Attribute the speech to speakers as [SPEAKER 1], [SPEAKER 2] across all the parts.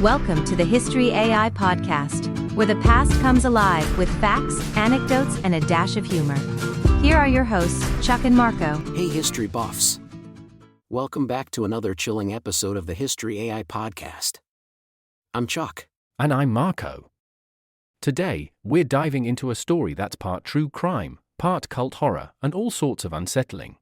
[SPEAKER 1] Welcome to the History AI podcast, where the past comes alive with facts, anecdotes, and a dash of humor. Here are your hosts, Chuck and Marco.
[SPEAKER 2] Hey history buffs. Welcome back to another chilling episode of the History AI podcast. I'm Chuck.
[SPEAKER 3] And I'm Marco. Today, we're diving into a story that's part true crime, part cult horror, and all sorts of unsettling.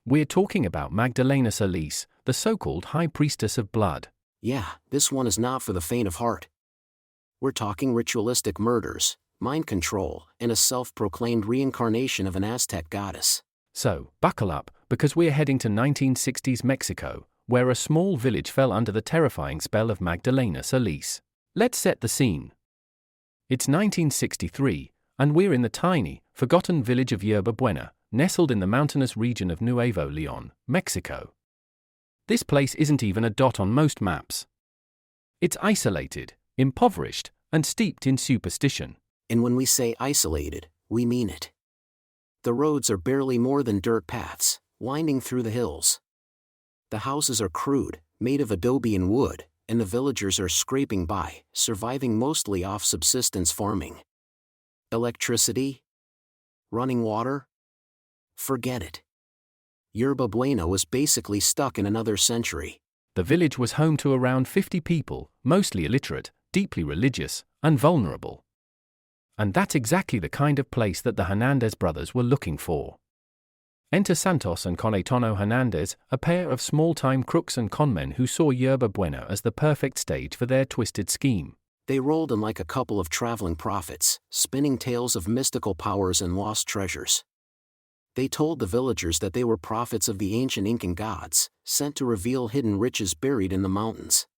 [SPEAKER 3] We're talking about Magdalena Solís, the so-called High Priestess of Blood.
[SPEAKER 2] Yeah, this one is not for the faint of heart. We're talking ritualistic murders, mind control, and a self-proclaimed reincarnation of an Aztec goddess.
[SPEAKER 3] So, buckle up, because we're heading to 1960s Mexico, where a small village fell under the terrifying spell of Magdalena Solís. Let's set the scene. It's 1963, and we're in the tiny, forgotten village of Yerba Buena, nestled in the mountainous region of Nuevo León, Mexico. This place isn't even a dot on most maps. It's isolated, impoverished, and steeped in superstition.
[SPEAKER 2] And when we say isolated, we mean it. The roads are barely more than dirt paths, winding through the hills. The houses are crude, made of adobe and wood, and the villagers are scraping by, surviving mostly off subsistence farming. Electricity? Running water? Forget it. Yerba Buena was basically stuck in another century.
[SPEAKER 3] The village was home to around 50 people, mostly illiterate, deeply religious, and vulnerable. And that's exactly the kind of place that the Hernandez brothers were looking for. Enter Santos and Cayetano Hernandez, a pair of small-time crooks and conmen who saw Yerba Buena as the perfect stage for their twisted scheme.
[SPEAKER 2] They rolled in like a couple of traveling prophets, spinning tales of mystical powers and lost treasures. They told the villagers that they were prophets of the ancient Incan gods, sent to reveal hidden riches buried in the mountains.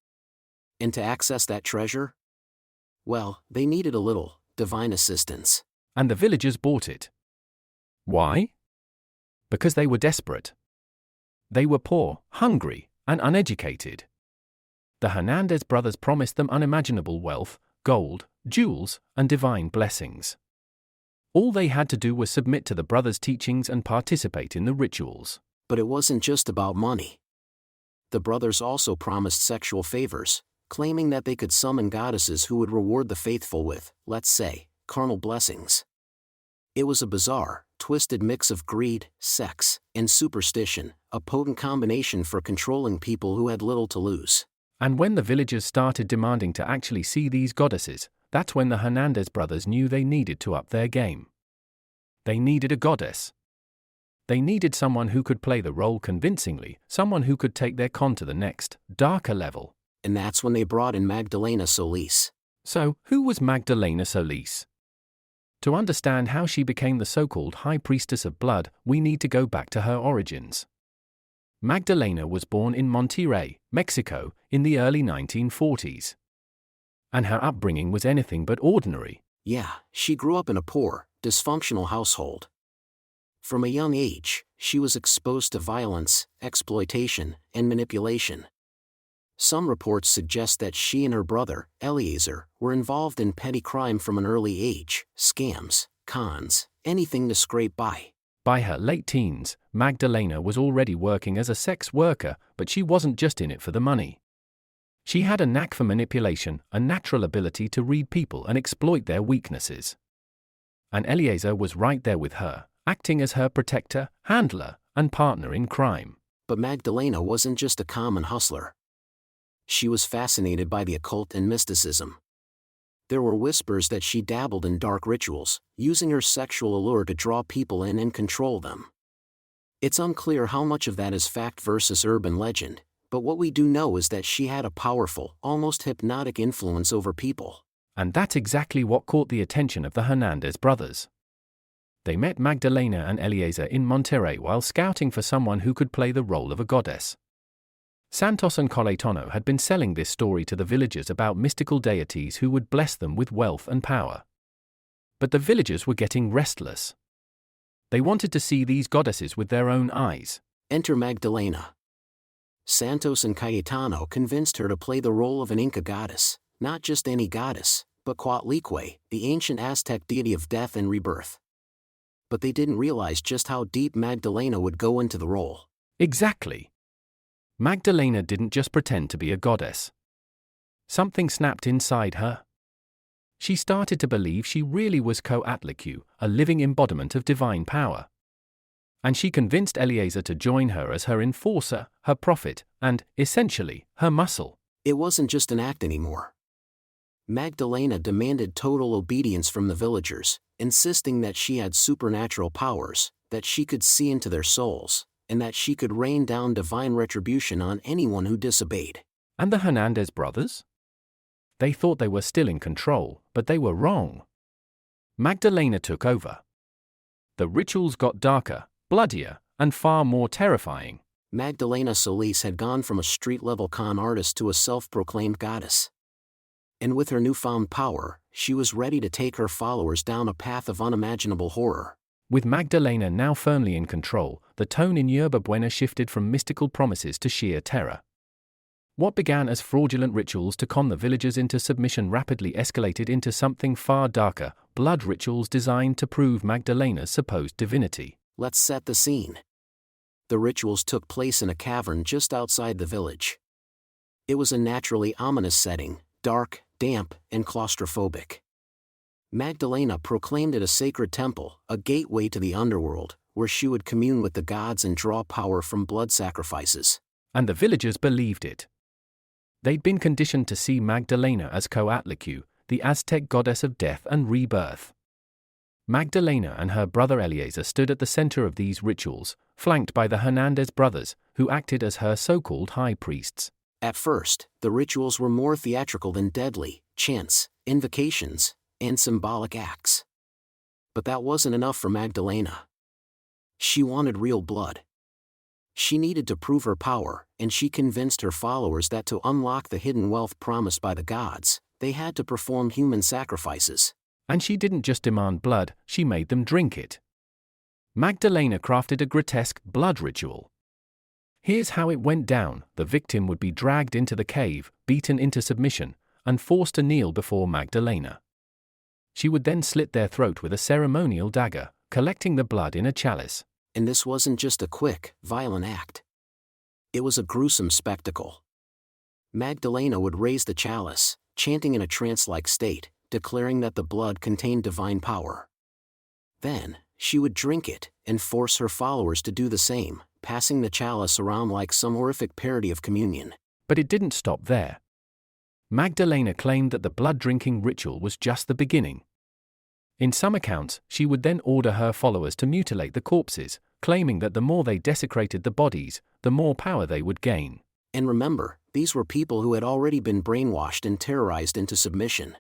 [SPEAKER 2] And to access that treasure? Well, they needed a little divine assistance.
[SPEAKER 3] And the villagers bought it. Why? Because they were desperate. They were poor, hungry, and uneducated. The Hernandez brothers promised them unimaginable wealth, gold, jewels, and divine blessings. All they had to do was submit to the brothers' teachings and participate in the rituals.
[SPEAKER 2] But it wasn't just about money. The brothers also promised sexual favors, claiming that they could summon goddesses who would reward the faithful with, let's say, carnal blessings. It was a bizarre, twisted mix of greed, sex, and superstition, a potent combination for controlling people who had little to lose.
[SPEAKER 3] And when the villagers started demanding to actually see these goddesses, that's when the Hernandez brothers knew they needed to up their game. They needed a goddess. They needed someone who could play the role convincingly, someone who could take their con to the next, darker level.
[SPEAKER 2] And that's when they brought in Magdalena Solís.
[SPEAKER 3] So, who was Magdalena Solís? To understand how she became the so-called High Priestess of Blood, we need to go back to her origins. Magdalena was born in Monterrey, Mexico, in the early 1940s. And her upbringing was anything but ordinary.
[SPEAKER 2] Yeah, she grew up in a poor, dysfunctional household. From a young age, she was exposed to violence, exploitation, and manipulation. Some reports suggest that she and her brother, Eliezer, were involved in petty crime from an early age, scams, cons, anything to scrape by.
[SPEAKER 3] By her late teens, Magdalena was already working as a sex worker, but she wasn't just in it for the money. She had a knack for manipulation, a natural ability to read people and exploit their weaknesses. And Eliezer was right there with her, acting as her protector, handler, and partner in crime.
[SPEAKER 2] But Magdalena wasn't just a common hustler. She was fascinated by the occult and mysticism. There were whispers that she dabbled in dark rituals, using her sexual allure to draw people in and control them. It's unclear how much of that is fact versus urban legend, but what we do know is that she had a powerful, almost hypnotic influence over people.
[SPEAKER 3] And that's exactly what caught the attention of the Hernandez brothers. They met Magdalena and Eliezer in Monterrey while scouting for someone who could play the role of a goddess. Santos and Cayetano had been selling this story to the villagers about mystical deities who would bless them with wealth and power. But the villagers were getting restless. They wanted to see these goddesses with their own eyes.
[SPEAKER 2] Enter Magdalena. Santos and Cayetano convinced her to play the role of an Inca goddess, not just any goddess, but Coatlicue, the ancient Aztec deity of death and rebirth. But they didn't realize just how deep Magdalena would go into the role.
[SPEAKER 3] Exactly. Magdalena didn't just pretend to be a goddess. Something snapped inside her. She started to believe she really was Coatlicue, a living embodiment of divine power. And she convinced Eliezer to join her as her enforcer, her prophet, and, essentially, her muscle.
[SPEAKER 2] It wasn't just an act anymore. Magdalena demanded total obedience from the villagers, insisting that she had supernatural powers, that she could see into their souls, and that she could rain down divine retribution on anyone who disobeyed.
[SPEAKER 3] And the Hernandez brothers? They thought they were still in control, but they were wrong. Magdalena took over. The rituals got darker, bloodier, and far more terrifying.
[SPEAKER 2] Magdalena Solís had gone from a street-level con artist to a self-proclaimed goddess. And with her newfound power, she was ready to take her followers down a path of unimaginable horror.
[SPEAKER 3] With Magdalena now firmly in control, the tone in Yerba Buena shifted from mystical promises to sheer terror. What began as fraudulent rituals to con the villagers into submission rapidly escalated into something far darker, blood rituals designed to prove Magdalena's supposed divinity.
[SPEAKER 2] Let's set the scene. The rituals took place in a cavern just outside the village. It was a naturally ominous setting, dark, damp, and claustrophobic. Magdalena proclaimed it a sacred temple, a gateway to the underworld, where she would commune with the gods and draw power from blood sacrifices.
[SPEAKER 3] And the villagers believed it. They'd been conditioned to see Magdalena as Coatlicue, the Aztec goddess of death and rebirth. Magdalena and her brother Eliezer stood at the center of these rituals, flanked by the Hernandez brothers, who acted as her so-called high priests.
[SPEAKER 2] At first, the rituals were more theatrical than deadly, chants, invocations, and symbolic acts. But that wasn't enough for Magdalena. She wanted real blood. She needed to prove her power, and she convinced her followers that to unlock the hidden wealth promised by the gods, they had to perform human sacrifices.
[SPEAKER 3] And she didn't just demand blood, she made them drink it. Magdalena crafted a grotesque blood ritual. Here's how it went down: the victim would be dragged into the cave, beaten into submission, and forced to kneel before Magdalena. She would then slit their throat with a ceremonial dagger, collecting the blood in a chalice.
[SPEAKER 2] And this wasn't just a quick, violent act. It was a gruesome spectacle. Magdalena would raise the chalice, chanting in a trance-like state, declaring that the blood contained divine power. Then, she would drink it, and force her followers to do the same, passing the chalice around like some horrific parody of communion.
[SPEAKER 3] But it didn't stop there. Magdalena claimed that the blood-drinking ritual was just the beginning. In some accounts, she would then order her followers to mutilate the corpses, claiming that the more they desecrated the bodies, the more power they would gain.
[SPEAKER 2] And remember, these were people who had already been brainwashed and terrorized into submission.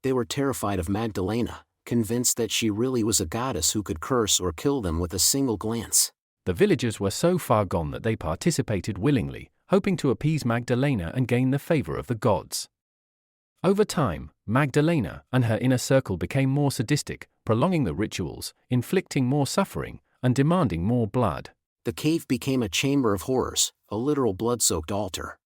[SPEAKER 2] They were terrified of Magdalena, convinced that she really was a goddess who could curse or kill them with a single glance.
[SPEAKER 3] The villagers were so far gone that they participated willingly, hoping to appease Magdalena and gain the favor of the gods. Over time, Magdalena and her inner circle became more sadistic, prolonging the rituals, inflicting more suffering, and demanding more blood.
[SPEAKER 2] The cave became a chamber of horrors, a literal blood-soaked altar.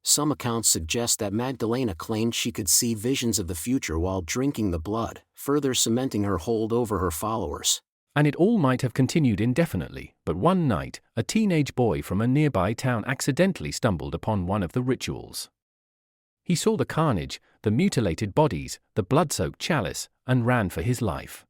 [SPEAKER 2] Some accounts suggest that Magdalena claimed she could see visions of the future while drinking the blood, further cementing her hold over her followers.
[SPEAKER 3] And it all might have continued indefinitely, but one night, a teenage boy from a nearby town accidentally stumbled upon one of the rituals. He saw the carnage, the mutilated bodies, the blood-soaked chalice, and ran for his life.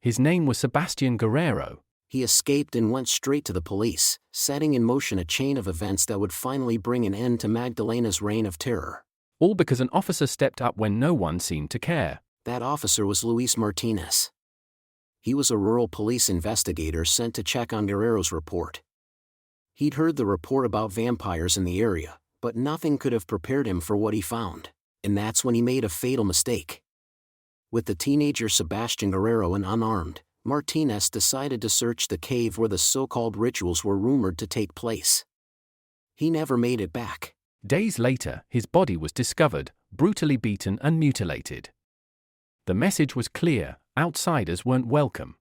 [SPEAKER 3] His name was Sebastian Guerrero.
[SPEAKER 2] He escaped and went straight to the police, setting in motion a chain of events that would finally bring an end to Magdalena's reign of terror.
[SPEAKER 3] All because an officer stepped up when no one seemed to care.
[SPEAKER 2] That officer was Luis Martinez. He was a rural police investigator sent to check on Guerrero's report. He'd heard the report about vampires in the area, but nothing could have prepared him for what he found. And that's when he made a fatal mistake. With the teenager Sebastian Guerrero and unarmed, Martinez decided to search the cave where the so-called rituals were rumored to take place. He never made it back.
[SPEAKER 3] Days later, his body was discovered, brutally beaten and mutilated. The message was clear: outsiders weren't welcome.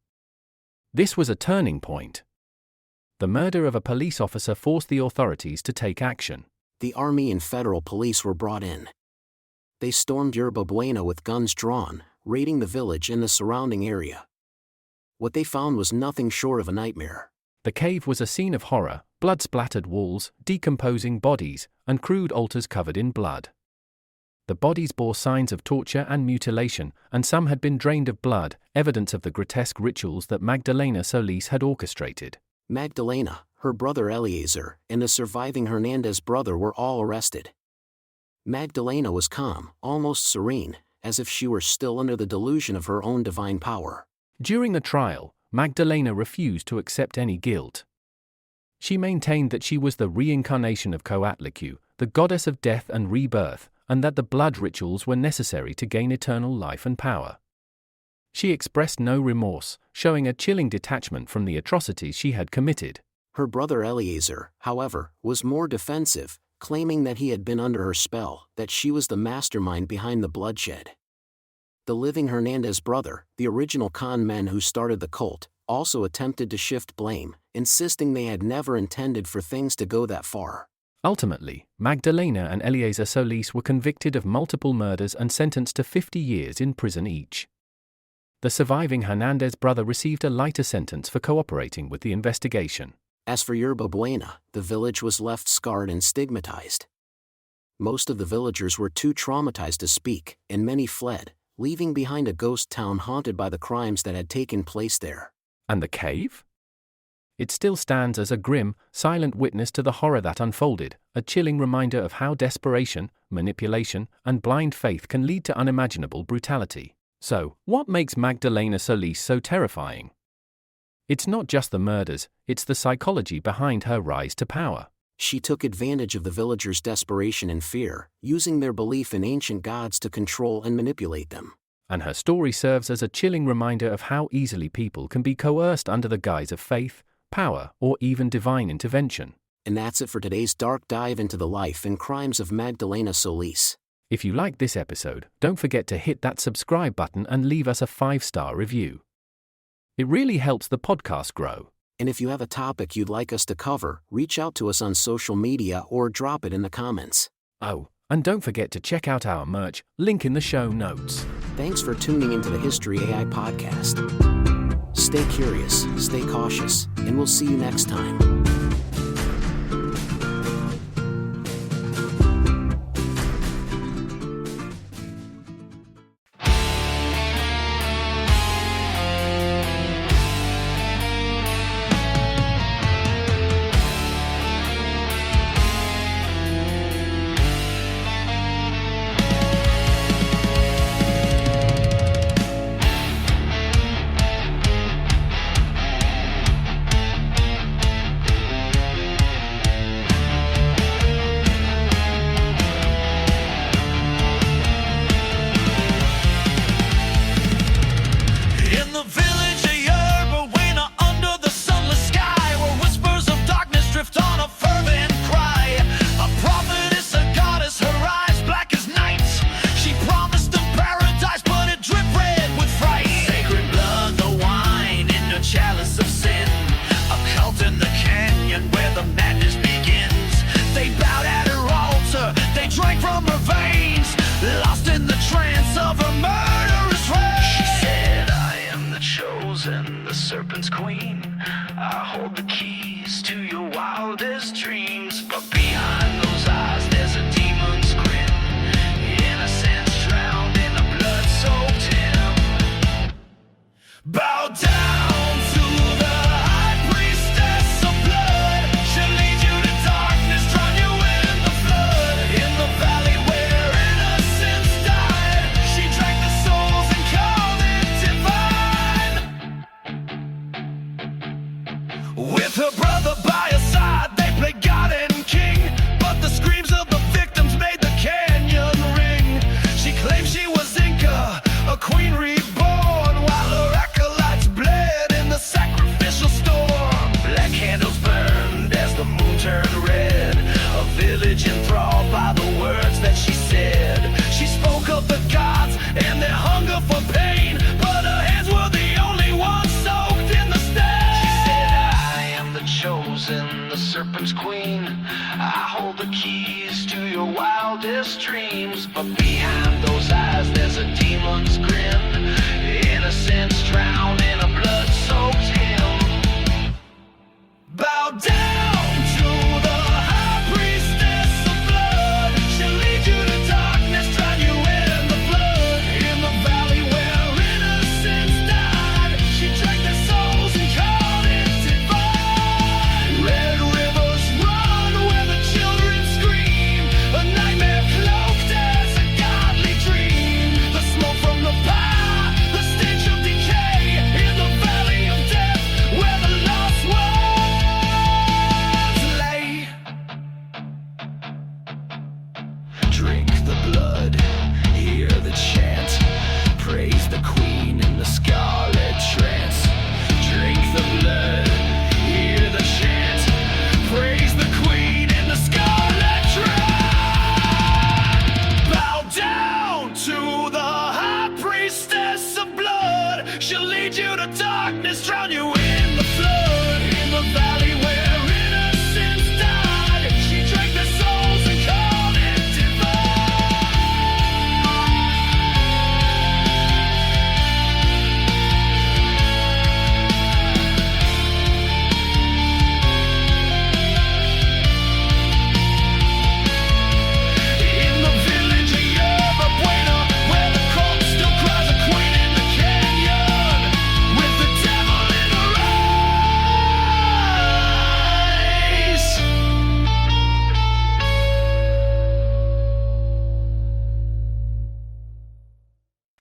[SPEAKER 3] This was a turning point. The murder of a police officer forced the authorities to take action.
[SPEAKER 2] The army and federal police were brought in. They stormed Yerba Buena with guns drawn, raiding the village and the surrounding area. What they found was nothing short of a nightmare.
[SPEAKER 3] The cave was a scene of horror, blood-splattered walls, decomposing bodies, and crude altars covered in blood. The bodies bore signs of torture and mutilation, and some had been drained of blood, evidence of the grotesque rituals that Magdalena Solís had orchestrated.
[SPEAKER 2] Magdalena, her brother Eleazar, and the surviving Hernandez brother were all arrested. Magdalena was calm, almost serene, as if she were still under the delusion of her own divine power.
[SPEAKER 3] During the trial, Magdalena refused to accept any guilt. She maintained that she was the reincarnation of Coatlicue, the goddess of death and rebirth, and that the blood rituals were necessary to gain eternal life and power. She expressed no remorse, showing a chilling detachment from the atrocities she had committed.
[SPEAKER 2] Her brother Eleazar, however, was more defensive, claiming that he had been under her spell, that she was the mastermind behind the bloodshed. The living Hernandez brother, the original con men who started the cult, also attempted to shift blame, insisting they had never intended for things to go that far.
[SPEAKER 3] Ultimately, Magdalena and Eleazar Solís were convicted of multiple murders and sentenced to 50 years in prison each. The surviving Hernandez brother received a lighter sentence for cooperating with the investigation.
[SPEAKER 2] As for Yerba Buena, the village was left scarred and stigmatized. Most of the villagers were too traumatized to speak, and many fled, leaving behind a ghost town haunted by the crimes that had taken place there.
[SPEAKER 3] And the cave? It still stands as a grim, silent witness to the horror that unfolded, a chilling reminder of how desperation, manipulation, and blind faith can lead to unimaginable brutality. So, what makes Magdalena Solís so terrifying? It's not just the murders, it's the psychology behind her rise to power.
[SPEAKER 2] She took advantage of the villagers' desperation and fear, using their belief in ancient gods to control and manipulate them.
[SPEAKER 3] And her story serves as a chilling reminder of how easily people can be coerced under the guise of faith, power, or even divine intervention.
[SPEAKER 2] And that's it for today's dark dive into the life and crimes of Magdalena Solís.
[SPEAKER 3] If you liked this episode, don't forget to hit that subscribe button and leave us a 5-star review. It really helps the podcast grow.
[SPEAKER 2] And if you have a topic you'd like us to cover, reach out to us on social media or drop it in the comments.
[SPEAKER 3] Oh, and don't forget to check out our merch, link in the show notes.
[SPEAKER 2] Thanks for tuning into the History AI podcast. Stay curious, stay cautious, and we'll see you next time.
[SPEAKER 4] Serpent's queen, I hold the keys to your wildest dreams. But behind those eyes there's a demon's grin, innocence drowned in a blood-soaked hymn. Bow down to the High Priestess of Blood. She'll lead you to darkness, drown you in the flood. In the valley where innocence died, she drank the souls and called it divine. With her brother by her side, they played God and King. But the screams of the victims made the canyon ring. She claimed she was Inca, a queen reborn, while her acolytes bled in the sacrificial storm. Black candles burned as the moon turned red, a village enthralled by the words that she said. She spoke of the gods and their hunger for pain, but her hands were the only ones soaked in the stain. She said, I am the chosen, the serpent's queen. I hold the keys to your wildest dreams. But behind those eyes there's a demon's grin, innocence drowned in a blood